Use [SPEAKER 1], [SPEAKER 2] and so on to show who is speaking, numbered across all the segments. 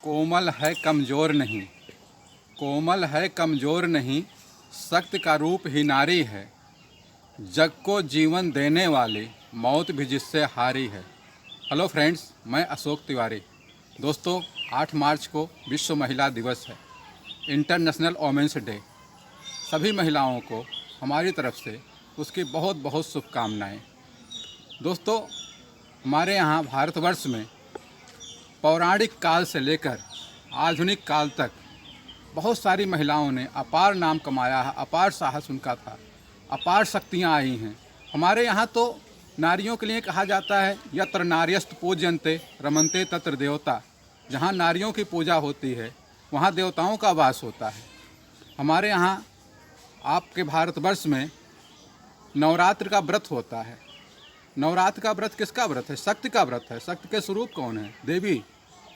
[SPEAKER 1] कोमल है कमज़ोर नहीं, कोमल है कमज़ोर नहीं, सख्त का रूप ही नारी है। जग को जीवन देने वाली मौत भी जिससे हारी है। हेलो फ्रेंड्स, मैं अशोक तिवारी। दोस्तों, 8 मार्च को विश्व महिला दिवस है, इंटरनेशनल वोमेंस डे। सभी महिलाओं को हमारी तरफ से उसकी बहुत बहुत शुभकामनाएं। दोस्तों, हमारे यहाँ भारतवर्ष में पौराणिक काल से लेकर आधुनिक काल तक बहुत सारी महिलाओं ने अपार नाम कमाया है, अपार साहस उनका था, अपार शक्तियाँ आई हैं। हमारे यहाँ तो नारियों के लिए कहा जाता है यत्र नार्यस्त पूज्यन्ते रमन्ते तत्र देवता। जहाँ नारियों की पूजा होती है वहाँ देवताओं का वास होता है। हमारे यहाँ आपके भारतवर्ष में नवरात्र का व्रत होता है। नवरात्र का व्रत किसका व्रत है? शक्ति का व्रत है। शक्ति के स्वरूप कौन है? देवी,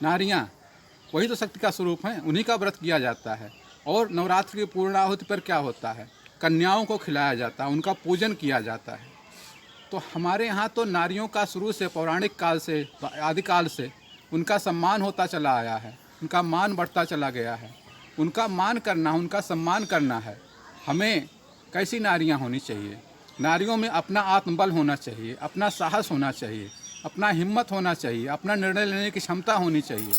[SPEAKER 1] नारियाँ, वही तो शक्ति का स्वरूप हैं, उन्हीं का व्रत किया जाता है। और नवरात्र की पूर्णाहुति पर क्या होता है? कन्याओं को खिलाया जाता है, उनका पूजन किया जाता है। तो हमारे यहाँ तो नारियों का शुरू से, पौराणिक काल से, आदिकाल से उनका सम्मान होता चला आया है, उनका मान बढ़ता चला गया है। उनका मान करना, उनका सम्मान करना है। हमें कैसी नारियाँ होनी चाहिए? नारियों में अपना आत्मबल होना चाहिए, अपना साहस होना चाहिए, अपना हिम्मत होना चाहिए, अपना निर्णय लेने की क्षमता होनी चाहिए।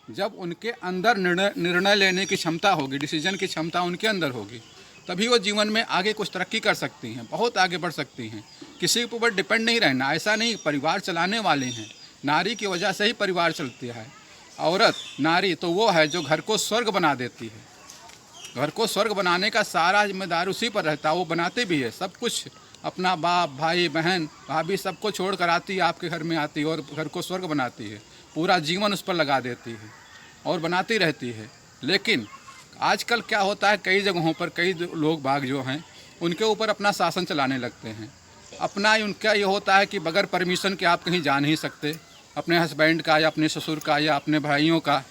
[SPEAKER 1] जब उनके अंदर निर्णय लेने की क्षमता होगी, डिसीजन की क्षमता उनके अंदर होगी, तभी वो जीवन में आगे कुछ तरक्की कर सकती हैं, बहुत आगे बढ़ सकती हैं। किसी के ऊपर डिपेंड नहीं रहना, ऐसा नहीं। परिवार चलाने वाले हैं, नारी की वजह से ही परिवार चलती है। औरत, नारी तो वो है जो घर को स्वर्ग बना देती है। घर को स्वर्ग बनाने का सारा जिम्मेदार उसी पर रहता है। वो बनाते भी है सब कुछ, अपना बाप, भाई, बहन, भाभी सबको छोड़ कर आती है, आपके घर में आती है और घर को स्वर्ग बनाती है। पूरा जीवन उस पर लगा देती है और बनाती रहती है। लेकिन आजकल क्या होता है, कई जगहों पर कई लोग बाग जो हैं उनके ऊपर अपना शासन चलाने लगते हैं। अपना उनका ये होता है कि बगैर परमिशन के आप कहीं जा नहीं सकते। अपने हस्बैंड का या अपने ससुर का या अपने भाइयों का,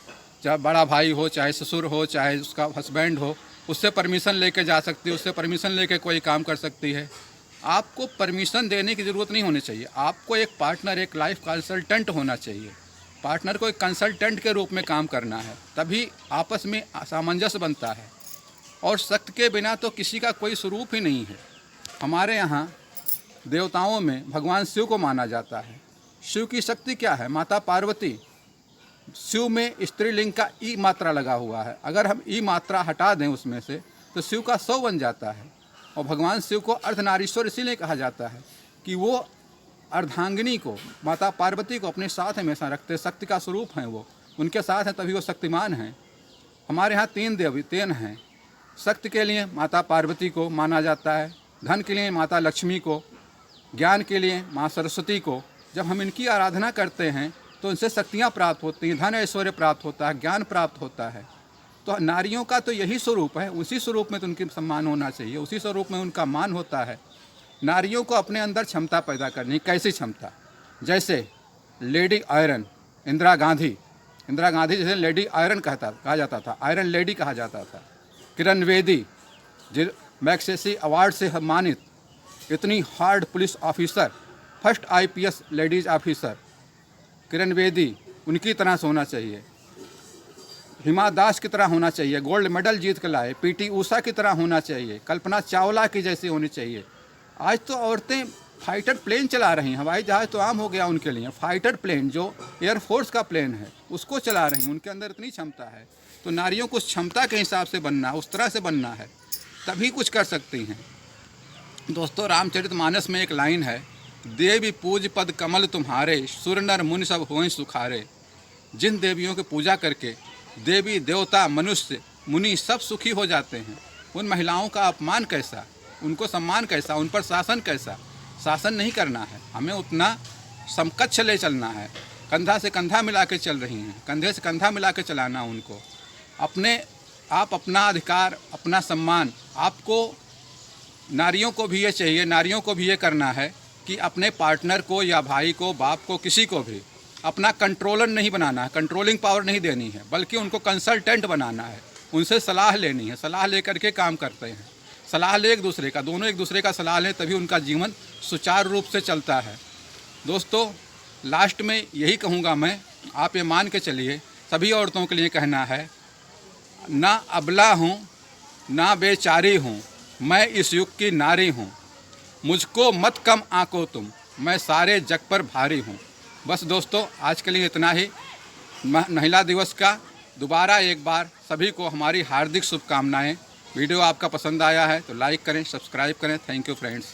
[SPEAKER 1] चाहे बड़ा भाई हो, चाहे ससुर हो, चाहे उसका हस्बैंड हो, उससे परमिशन लेके जा सकती है, उससे परमिशन लेके कोई काम कर सकती है। आपको परमिशन देने की ज़रूरत नहीं होनी चाहिए। आपको एक पार्टनर, एक लाइफ कंसल्टेंट होना चाहिए। पार्टनर को एक कंसल्टेंट के रूप में काम करना है, तभी आपस में सामंजस्य बनता है। और शक्ति के बिना तो किसी का कोई स्वरूप ही नहीं है। हमारे यहाँ देवताओं में भगवान शिव को माना जाता है। शिव की शक्ति क्या है? माता पार्वती। शिव में स्त्रीलिंग का ई मात्रा लगा हुआ है। अगर हम ई मात्रा हटा दें उसमें से तो शिव का 100 बन जाता है। और भगवान शिव को अर्धनारीश्वर इसीलिए कहा जाता है कि वो अर्धांगिनी को, माता पार्वती को अपने साथ हमेशा रखते। शक्ति का स्वरूप हैं वो, उनके साथ हैं तभी वो शक्तिमान हैं। हमारे यहाँ 3 देवतेन हैं। शक्ति के लिए माता पार्वती को माना जाता है, धन के लिए माता लक्ष्मी को, ज्ञान के लिए माँ सरस्वती को। जब हम इनकी आराधना करते हैं तो उनसे शक्तियाँ प्राप्त होती हैं, धन ऐश्वर्य प्राप्त होता है, ज्ञान प्राप्त होता है। तो नारियों का तो यही स्वरूप है, उसी स्वरूप में तो उनकी सम्मान होना चाहिए, उसी स्वरूप में उनका मान होता है। नारियों को अपने अंदर क्षमता पैदा करनी। कैसी क्षमता? जैसे लेडी आयरन, इंदिरा गांधी जैसे लेडी आयरन कहा जाता था, आयरन लेडी कहा जाता था। किरण बेदी, जो मैग्सेसी अवार्ड से सम्मानित, इतनी hard police officer, first IPS ladies officer Kiran Bedi, उनकी तरह से होना चाहिए। हिमा दास की तरह होना चाहिए, गोल्ड मेडल जीत के लाए। PT ऊषा की तरह होना चाहिए, कल्पना चावला की जैसी होनी चाहिए। आज तो औरतें फाइटर प्लेन चला रही हैं, हवाई जहाज़ तो आम हो गया उनके लिए। फाइटर प्लेन जो एयरफोर्स का प्लेन है उसको चला रही हैं, उनके अंदर इतनी क्षमता है। तो नारियों को उस क्षमता के हिसाब से बनना, उस तरह से बनना है, तभी कुछ कर सकती हैं। दोस्तों, रामचरितमानस में एक लाइन है, देवी पूज पद कमल तुम्हारे, सुर नर मुनि सब हों सुखारे। जिन देवियों की पूजा करके देवी, देवता, मनुष्य, मुनि सब सुखी हो जाते हैं, उन महिलाओं का अपमान कैसा, उनको सम्मान कैसा, उन पर शासन कैसा? शासन नहीं करना है, हमें उतना समकक्ष ले चलना है। कंधा से कंधा मिला के चल रही हैं, कंधे से कंधा मिला के चलाना उनको। आप अपना अधिकार, अपना सम्मान, आपको नारियों को भी ये चाहिए, नारियों को भी ये करना है कि अपने पार्टनर को या भाई को, बाप को, किसी को भी अपना कंट्रोलर नहीं बनाना है, कंट्रोलिंग पावर नहीं देनी है, बल्कि उनको कंसल्टेंट बनाना है, उनसे सलाह लेनी है। सलाह लेकर के काम करते हैं, सलाह ले एक दूसरे का, दोनों एक दूसरे का सलाह लें, तभी उनका जीवन सुचारू रूप से चलता है। दोस्तों, लास्ट में यही कहूँगा मैं, आप ये मान के चलिए सभी औरतों के लिए कहना है, ना अबला हूँ ना बेचारी हूँ, मैं इस युग की नारी हूँ। मुझको मत कम आंको तुम, मैं सारे जग पर भारी हूँ। बस दोस्तों, आज के लिए इतना ही। महिला दिवस का दोबारा एक बार सभी को हमारी हार्दिक शुभकामनाएं। वीडियो आपका पसंद आया है तो लाइक करें, सब्सक्राइब करें। Thank you friends.